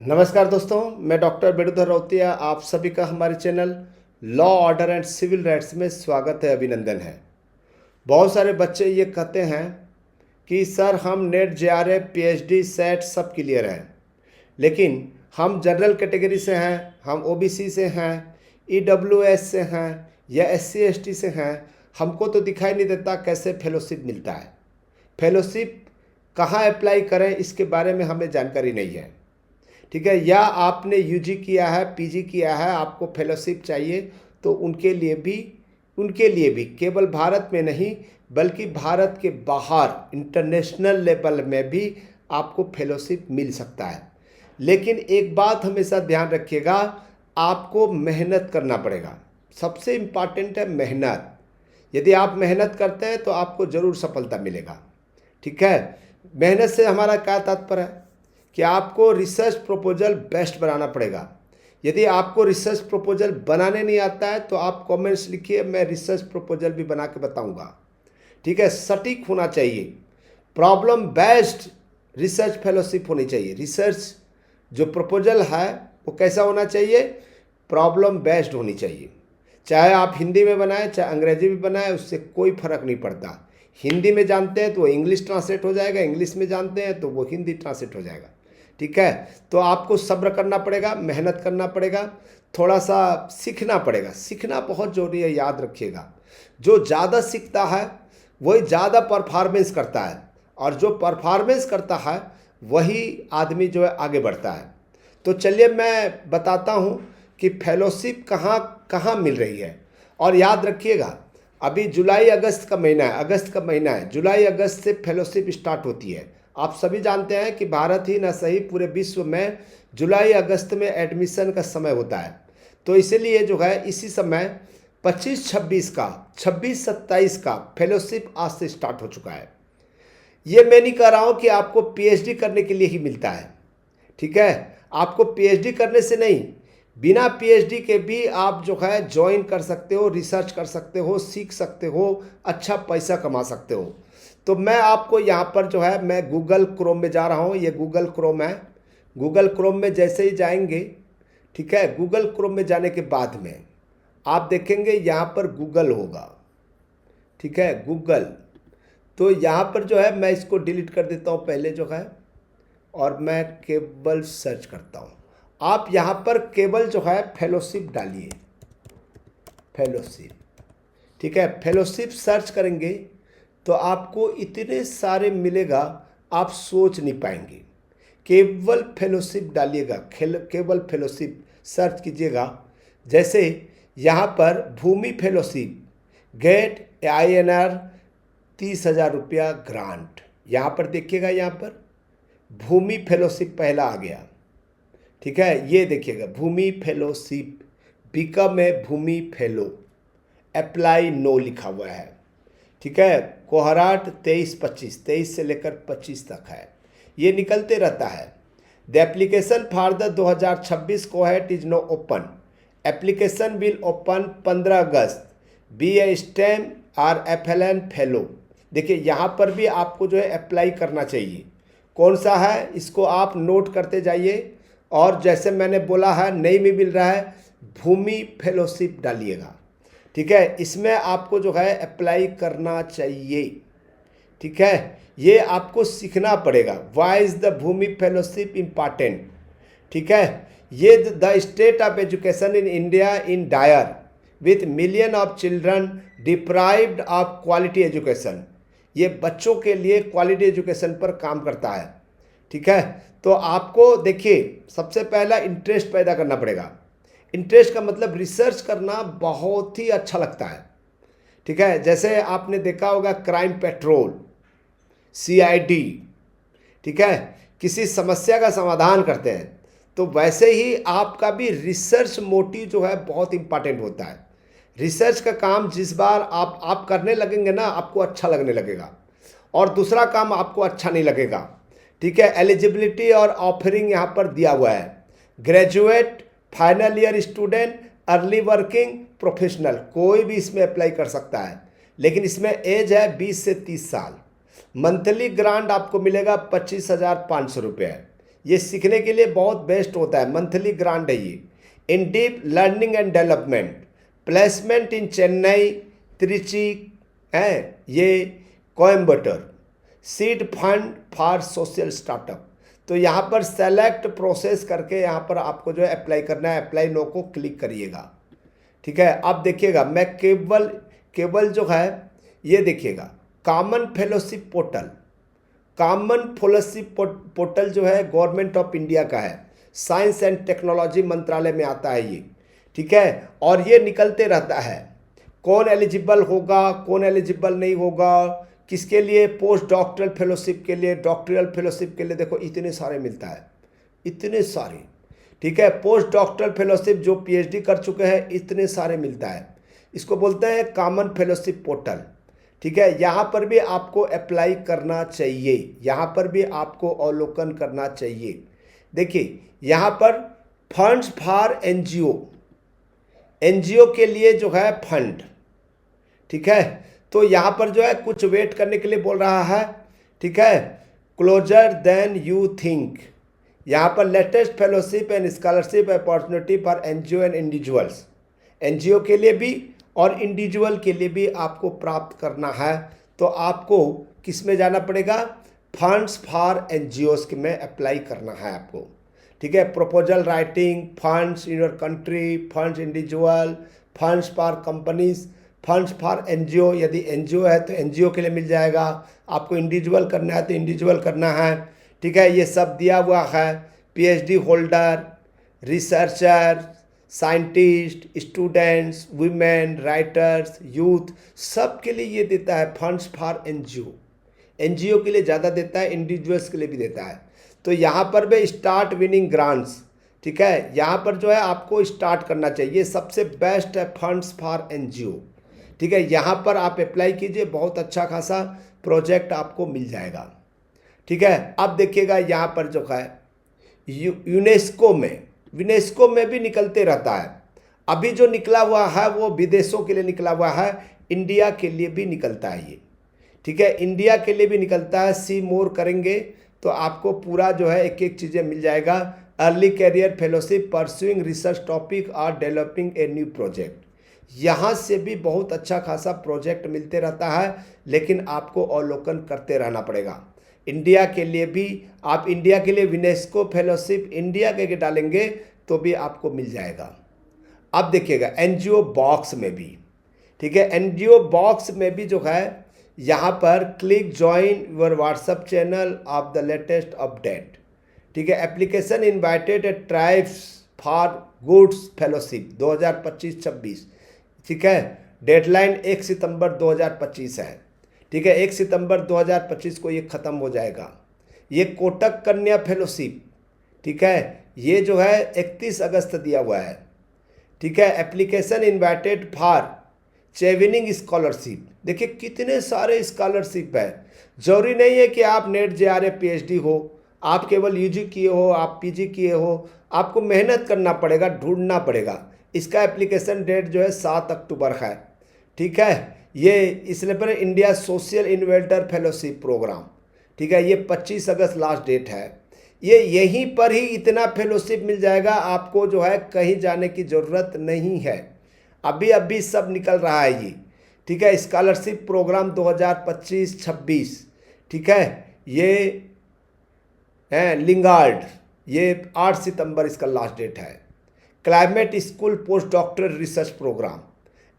नमस्कार दोस्तों, मैं डॉक्टर बेड़ुधर रौतिया। आप सभी का हमारे channel law order and civil rights में स्वागत है, अभिनंदन है। बहुत सारे बच्चे ये कहते हैं कि सर हम नेट जेआरएफ पीएचडी सेट सब क्लियर हैं, लेकिन हम जनरल कैटेगरी से हैं, हम ओबीसी से हैं, ईडब्ल्यूएस से हैं या एससी एसटी से हैं, हमको तो दिखाई नहीं देता कैसे फेलोशिप मिलता है। फेलोशिप कहाँ अप्लाई करें इसके बारे में हमें जानकारी नहीं है, ठीक है। या आपने यूजी किया है, पीजी किया है, आपको फेलोशिप चाहिए, तो उनके लिए भी केवल भारत में नहीं बल्कि भारत के बाहर इंटरनेशनल लेवल में भी आपको फेलोशिप मिल सकता है। लेकिन एक बात हमेशा ध्यान रखिएगा, आपको मेहनत करना पड़ेगा। सबसे इम्पॉर्टेंट है मेहनत। यदि आप मेहनत करते हैं तो आपको ज़रूर सफलता मिलेगा, ठीक है। मेहनत से हमारा क्या तात्पर्य है कि आपको रिसर्च प्रपोजल बेस्ट बनाना पड़ेगा। यदि आपको रिसर्च प्रपोजल बनाने नहीं आता है तो आप कमेंट्स लिखिए, मैं रिसर्च प्रपोजल भी बना के बताऊंगा, ठीक है। सटीक होना चाहिए, प्रॉब्लम बेस्ड रिसर्च फेलोशिप होनी चाहिए। रिसर्च जो प्रपोजल है वो कैसा होना चाहिए, प्रॉब्लम बेस्ड होनी चाहिए। चाहे आप हिंदी में बनाएं चाहे अंग्रेजी में बनाएं, उससे कोई फर्क नहीं पड़ता। हिंदी में जानते हैं तो वो इंग्लिश ट्रांसलेट हो जाएगा, इंग्लिश में जानते हैं तो वो हिंदी ट्रांसलेट हो जाएगा, ठीक है। तो आपको सब्र करना पड़ेगा, मेहनत करना पड़ेगा, थोड़ा सा सीखना पड़ेगा। सीखना बहुत जरूरी है, याद रखिएगा। जो ज़्यादा सीखता है वही ज़्यादा परफॉर्मेंस करता है, और जो परफॉर्मेंस करता है वही आदमी जो है आगे बढ़ता है। तो चलिए मैं बताता हूँ कि फेलोशिप कहाँ कहाँ मिल रही है। और याद रखिएगा, अभी जुलाई अगस्त का महीना है, जुलाई अगस्त से फेलोशिप स्टार्ट होती है। आप सभी जानते हैं कि भारत ही न सही पूरे विश्व में जुलाई अगस्त में एडमिशन का समय होता है। तो इसीलिए जो है इसी समय 26-27 का फेलोशिप आज से स्टार्ट हो चुका है। ये मैं नहीं कह रहा हूँ कि आपको पीएचडी करने के लिए ही मिलता है, ठीक है। आपको पीएचडी करने से नहीं, बिना पीएचडी के भी आप जो है ज्वाइन कर सकते हो, रिसर्च कर सकते हो, सीख सकते हो, अच्छा पैसा कमा सकते हो। तो मैं आपको यहाँ पर जो है मैं गूगल क्रोम में जा रहा हूँ। ये गूगल क्रोम है। गूगल क्रोम में जैसे ही जाएंगे, ठीक है, गूगल क्रोम में जाने के बाद में आप देखेंगे यहाँ पर गूगल होगा, ठीक है, गूगल। तो यहाँ पर जो है मैं इसको डिलीट कर देता हूँ पहले जो है, और मैं केवल सर्च करता हूँ। आप यहाँ पर केवल जो है फेलोशिप डालिए, फेलोशिप, ठीक है। फेलोशिप सर्च करेंगे तो आपको इतने सारे मिलेगा, आप सोच नहीं पाएंगे। केवल फेलोशिप डालिएगा, केवल फेलोशिप सर्च कीजिएगा। जैसे यहाँ पर भूमि फेलोशिप गेट INR 30,000 रुपया ग्रांट, यहाँ पर देखिएगा, यहाँ पर भूमि फेलोशिप पहला आ गया, ठीक है। ये देखिएगा Bhumi fellowship, become a Bhumi fellow, apply now लिखा हुआ है, ठीक है। कोहराट 23 से लेकर 25 तक है, ये निकलते रहता है। The application for the 2026 cohort is now open, application will open 15 August, be a STEM or FLN fellow. देखिए यहाँ पर भी आपको जो है अप्लाई करना चाहिए। कौन सा है इसको आप नोट करते जाइए, और जैसे मैंने बोला है नहीं भी मिल रहा है, भूमि फेलोशिप डालिएगा, ठीक है। इसमें आपको जो है अप्लाई करना चाहिए, ठीक है। ये आपको सीखना पड़ेगा। Why is the Bhumi fellowship important, ठीक है। ये the state of education in India in dire with million of children deprived of quality education, ये बच्चों के लिए क्वालिटी एजुकेशन पर काम करता है, ठीक है। तो आपको देखिए सबसे पहला इंटरेस्ट पैदा करना पड़ेगा। इंटरेस्ट का मतलब रिसर्च करना बहुत ही अच्छा लगता है, ठीक है। जैसे आपने देखा होगा क्राइम पेट्रोल, CID, ठीक है, किसी समस्या का समाधान करते हैं, तो वैसे ही आपका भी रिसर्च मोटिव जो है बहुत इंपॉर्टेंट होता है। रिसर्च का काम जिस बार आप करने लगेंगे ना, आपको अच्छा लगने लगेगा, और दूसरा काम आपको अच्छा नहीं लगेगा, ठीक है। एलिजिबिलिटी और ऑफरिंग यहाँ पर दिया हुआ है, graduate, final year student, early working, professional, कोई भी इसमें अप्लाई कर सकता है। लेकिन इसमें एज है 20 से 30 साल। मंथली ग्रांट आपको मिलेगा 25,500 रुपये। ये सीखने के लिए बहुत बेस्ट होता है, मंथली ग्रांट है ये। इन deep learning and development, placement इन चेन्नई, त्रिची है ये, Coimbatore, seed fund for social startup. तो यहाँ पर सेलेक्ट प्रोसेस करके यहाँ पर आपको जो है अप्लाई करना है, अप्लाई नो को क्लिक करिएगा। ठीक है, अब देखिएगा मैं केवल जो है ये देखिएगा common fellowship portal, common fellowship portal जो है गवर्नमेंट ऑफ इंडिया का है, साइंस एंड टेक्नोलॉजी मंत्रालय में आता है ये। ठीक है, और ये निकलते रहता है कौन एलिजिबल होगा, कौन एलिजिबल नहीं होगा, किसके लिए, पोस्ट डॉक्टरल फेलोशिप के लिए, डॉक्टरल फेलोशिप के लिए, देखो इतने सारे मिलता है, इतने सारे। ठीक है, पोस्ट डॉक्टरल फेलोशिप जो पीएचडी कर चुके हैं इतने सारे मिलता है, इसको बोलते हैं कॉमन फेलोशिप पोर्टल। ठीक है, यहाँ पर भी आपको अप्लाई करना चाहिए, यहाँ पर भी आपको अवलोकन करना चाहिए। देखिए यहाँ पर फंड्स फॉर एनजीओ, एनजीओ के लिए जो है फंड। ठीक है, तो यहाँ पर जो है कुछ वेट करने के लिए बोल रहा है। ठीक है, क्लोजर देन यू थिंक, यहाँ पर latest fellowship and scholarship opportunity for NGO and individuals, NGO के लिए भी और इंडिविजुअल के लिए भी आपको प्राप्त करना है। तो आपको किस में जाना पड़ेगा, फंड्स फॉर एनजीओस में अप्लाई करना है आपको। ठीक है, proposal writing, funds in your country, funds individual, funds for companies, funds for NGO, यदि एनजीओ है तो एनजीओ के लिए मिल जाएगा, आपको इंडिविजुअल करना है तो इंडिविजुअल करना है। ठीक है, ये सब दिया हुआ है, PhD holder, researcher, scientist, students, women, writers, youth, सब के लिए ये देता है फंड्स फॉर एनजीओ। एनजीओ के लिए ज़्यादा देता है, इंडिविजुअल्स के लिए भी देता है। तो यहाँ पर भी स्टार्ट विनिंग ग्रांट्स। ठीक है, यहाँ पर जो है आपको स्टार्ट करना चाहिए, सबसे बेस्ट है फंड्स फॉर एनजीओ। ठीक है, यहाँ पर आप अप्लाई कीजिए, बहुत अच्छा खासा प्रोजेक्ट आपको मिल जाएगा। ठीक है, अब देखिएगा यहाँ पर जो है यूनेस्को में भी निकलते रहता है। अभी जो निकला हुआ है वो विदेशों के लिए निकला हुआ है, इंडिया के लिए भी निकलता है ये। ठीक है, इंडिया के लिए भी निकलता है। सी मोर करेंगे तो आपको पूरा जो है एक एक चीज़ें मिल जाएगा। Early career fellowship, pursuing research topic और डेवलपिंग ए न्यू प्रोजेक्ट, यहाँ से भी बहुत अच्छा खासा प्रोजेक्ट मिलते रहता है, लेकिन आपको अवलोकन करते रहना पड़ेगा। इंडिया के लिए भी आप इंडिया के लिए यूनेस्को फेलोशिप इंडिया के डालेंगे तो भी आपको मिल जाएगा। अब देखिएगा एनजीओ बॉक्स में भी। ठीक है, एनजीओ बॉक्स में भी जो है यहाँ पर click join your WhatsApp channel of the latest update. ठीक है, application invited A tribes for goods fellowship 2025-26। ठीक है, डेडलाइन 1 सितंबर 2025 है। ठीक है, 1 सितंबर 2025 को ये ख़त्म हो जाएगा। ये कोटक कन्या फेलोशिप, ठीक है, ये जो है 31 अगस्त दिया हुआ है। ठीक है, एप्लीकेशन इन्वाइटेड फॉर चेविनिंग स्कॉलरशिप। देखिए कितने सारे स्कॉलरशिप है, जरूरी नहीं है कि आप नेट जेआरएफ पीएचडी हो, आप केवल यूजी किए हो, आप पीजी किए हो, आपको मेहनत करना पड़ेगा, ढूंढना पड़ेगा। इसका एप्लीकेशन डेट जो है 7 अक्टूबर है। ठीक है, ये इसलिए पर India social inventor fellowship program. ठीक है, ये 25 अगस्त लास्ट डेट है। ये यहीं पर ही इतना फेलोशिप मिल जाएगा आपको, जो है कहीं जाने की ज़रूरत नहीं है। अभी अभी सब निकल रहा है ये। ठीक है, स्कॉलरशिप प्रोग्राम 2025-26। ठीक है, ये है लिंगार्ड, ये 8 सितंबर इसका लास्ट डेट है। Climate school post doctoral research program,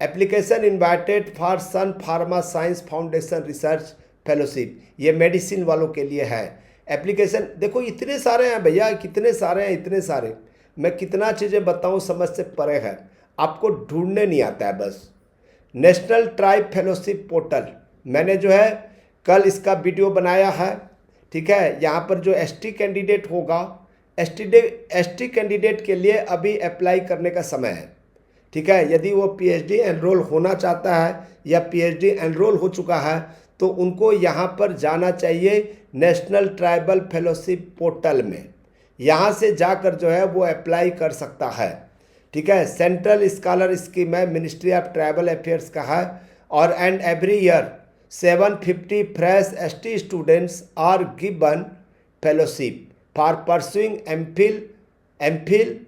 application invited for sun pharma science foundation research fellowship, ये मेडिसिन वालों के लिए है। एप्लीकेशन देखो इतने सारे हैं भैया, कितने सारे हैं, इतने सारे, मैं कितना चीज़ें बताऊं समझ से परे है, आपको ढूंढने नहीं आता है बस। नेशनल ट्राइब फेलोशिप पोर्टल, मैंने जो है कल इसका वीडियो बनाया है। ठीक है, यहाँ पर जो एसटी कैंडिडेट होगा, एसटी कैंडिडेट के लिए अभी अप्लाई करने का समय है। ठीक है, यदि वो पीएचडी एनरोल होना चाहता है या पीएचडी एनरोल हो चुका है तो उनको यहाँ पर जाना चाहिए नेशनल ट्राइबल फेलोशिप पोर्टल में। यहाँ से जाकर जो है वो अप्लाई कर सकता है। ठीक है, सेंट्रल स्कॉलर स्कीम है, मिनिस्ट्री ऑफ ट्राइबल अफेयर्स का है। और and every year 750 fresh ST students are given fellowship for pursuing MPhil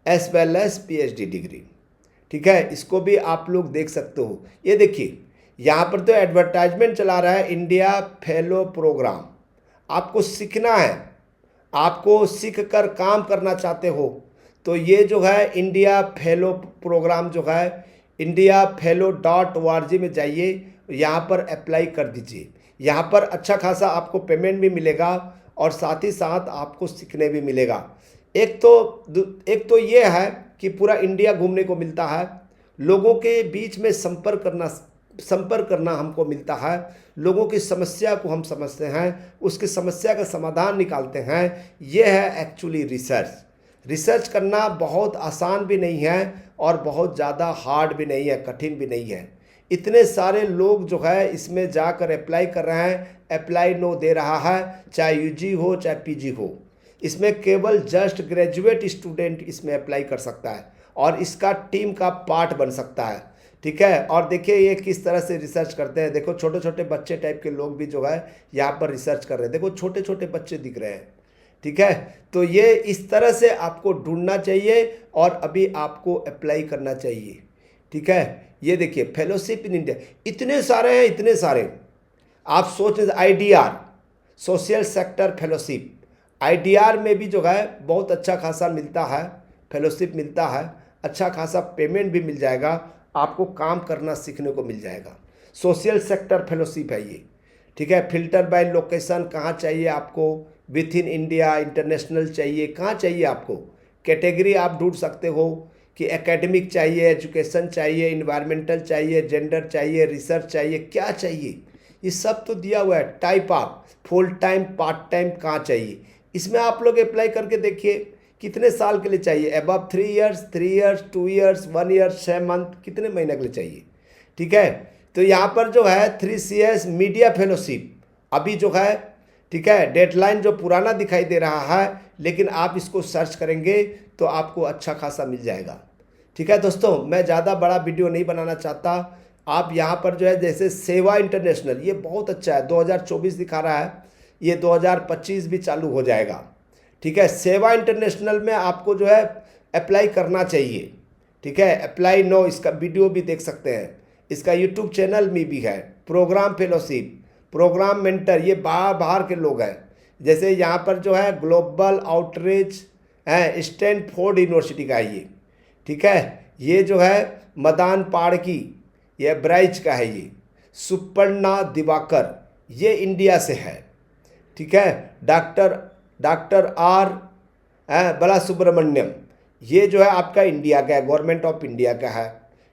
as well as PhD degree. ठीक है, इसको भी आप लोग देख सकते हो। ये देखिए यहाँ पर तो एडवर्टाइजमेंट चला रहा है इंडिया फेलो प्रोग्राम। आपको सीखना है, आपको सीख कर काम करना चाहते हो तो ये जो है इंडिया फेलो प्रोग्राम जो है indiafelo.org में जाइए, यहाँ पर अप्लाई कर दीजिए। यहाँ पर अच्छा खासा आपको पेमेंट भी मिलेगा और साथ ही साथ आपको सीखने भी मिलेगा। एक तो ये है कि पूरा इंडिया घूमने को मिलता है, लोगों के बीच में संपर्क करना हमको मिलता है, लोगों की समस्या को हम समझते हैं, उसकी समस्या का समाधान निकालते हैं। ये है एक्चुअली रिसर्च करना बहुत आसान भी नहीं है और बहुत ज़्यादा हार्ड भी नहीं है, कठिन भी नहीं है। इतने सारे लोग जो है इसमें जाकर अप्लाई कर रहे हैं, अप्लाई नो दे रहा है, चाहे यूजी हो चाहे पीजी हो। इसमें केवल जस्ट ग्रेजुएट स्टूडेंट इसमें अप्लाई कर सकता है और इसका टीम का पार्ट बन सकता है। ठीक है, और देखिए ये किस तरह से रिसर्च करते हैं। देखो छोटे छोटे बच्चे टाइप के लोग भी जो है यहाँ पर रिसर्च कर रहे हैं। देखो छोटे छोटे बच्चे दिख रहे हैं। ठीक है, तो ये इस तरह से आपको ढूंढना चाहिए और अभी आपको अप्लाई करना चाहिए। ठीक है, ये देखिए फेलोशिप इन इंडिया, इतने सारे हैं, इतने सारे। आप सोच IDR social sector fellowship, IDR में भी जो है बहुत अच्छा खासा मिलता है, फेलोशिप मिलता है, अच्छा खासा पेमेंट भी मिल जाएगा, आपको काम करना सीखने को मिल जाएगा। सोशल सेक्टर फेलोशिप है ये। ठीक है, फिल्टर बाय लोकेशन, कहाँ चाहिए आपको, विथ इन इंडिया, इंटरनेशनल चाहिए, कहाँ चाहिए आपको, कैटेगरी आप ढूंढ सकते हो कि एकेडमिक चाहिए, एजुकेशन चाहिए, इन्वायरमेंटल चाहिए, जेंडर चाहिए, रिसर्च चाहिए, क्या चाहिए, ये सब तो दिया हुआ है। टाइप आप फुल टाइम, पार्ट टाइम कहाँ चाहिए, इसमें आप लोग अप्लाई करके देखिए कितने साल के लिए चाहिए, above 3 years, 3 years, 2 years, 1 year, 6 month, कितने महीने के लिए चाहिए। ठीक है, तो यहाँ पर जो है 3CS मीडिया फेलोशिप अभी जो है, ठीक है, डेडलाइन जो पुराना दिखाई दे रहा है, लेकिन आप इसको सर्च करेंगे तो आपको अच्छा खासा मिल जाएगा। ठीक है दोस्तों, मैं ज़्यादा बड़ा वीडियो नहीं बनाना चाहता। आप यहाँ पर जो है जैसे सेवा इंटरनेशनल, ये बहुत अच्छा है, 2024 दिखा रहा है, ये 2025 भी चालू हो जाएगा। ठीक है, सेवा इंटरनेशनल में आपको जो है अप्लाई करना चाहिए। ठीक है, अप्लाई नो, इसका वीडियो भी देख सकते हैं, इसका यूट्यूब चैनल में भी है। प्रोग्राम फेलोशिप, प्रोग्राम मेंटर, ये बाहर के लोग हैं। जैसे यहाँ पर जो है ग्लोबल आउटरीच है, स्टैनफोर्ड यूनिवर्सिटी का है ये। ठीक है, ये जो है मदान पाड़की, ये ब्राइच का है। ये सुपर्णा दिवाकर, ये इंडिया से है। ठीक है, डॉक्टर आर बाला सुब्रमण्यम, ये जो है आपका इंडिया का है, गवर्नमेंट ऑफ इंडिया का है।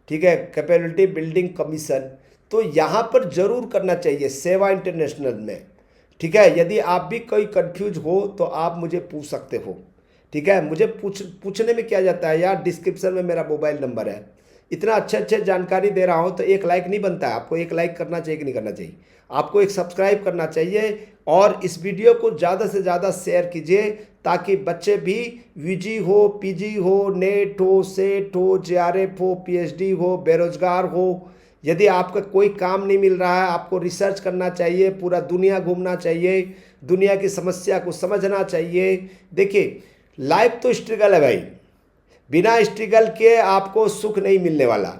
ठीक है, कैपेबिलिटी बिल्डिंग कमीशन, तो यहाँ पर जरूर करना चाहिए सेवा इंटरनेशनल में। ठीक है, यदि आप भी कोई कंफ्यूज हो तो आप मुझे पूछ सकते हो। ठीक है, मुझे पूछने में क्या जाता है यार, डिस्क्रिप्शन में मेरा मोबाइल नंबर है। इतना अच्छे जानकारी दे रहा हूँ तो एक लाइक नहीं बनता है। आपको एक लाइक करना चाहिए कि नहीं करना चाहिए, आपको एक सब्सक्राइब करना चाहिए और इस वीडियो को ज़्यादा से ज़्यादा शेयर कीजिए ताकि बच्चे भी यूजी हो, पीजी हो, नेट हो, सेट हो, JRF हो, PhD हो, बेरोजगार हो, यदि आपका कोई काम नहीं मिल रहा है, आपको रिसर्च करना चाहिए, पूरा दुनिया घूमना चाहिए, दुनिया की समस्या को समझना चाहिए। देखिए लाइफ तो स्ट्रगल है भाई, बिना स्ट्रगल के आपको सुख नहीं मिलने वाला।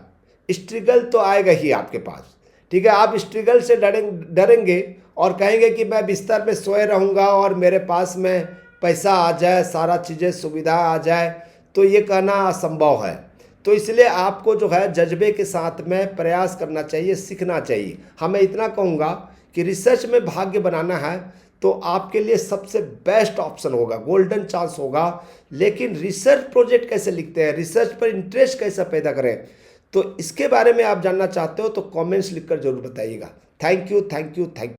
स्ट्रगल तो आएगा ही आपके पास। ठीक है, आप स्ट्रगल से डरेंगे और कहेंगे कि मैं बिस्तर में सोए रहूँगा और मेरे पास में पैसा आ जाए, सारा चीज़ें सुविधा आ जाए, तो ये कहना असंभव है। तो इसलिए आपको जो है जज्बे के साथ में प्रयास करना चाहिए, सीखना चाहिए। मैं इतना कहूँगा कि रिसर्च में भाग्य बनाना है तो आपके लिए सबसे बेस्ट ऑप्शन होगा, गोल्डन चांस होगा। लेकिन रिसर्च प्रोजेक्ट कैसे लिखते हैं, रिसर्च पर इंटरेस्ट कैसे पैदा करें, तो इसके बारे में आप जानना चाहते हो तो कमेंट्स लिखकर जरूर बताइएगा। Thank you.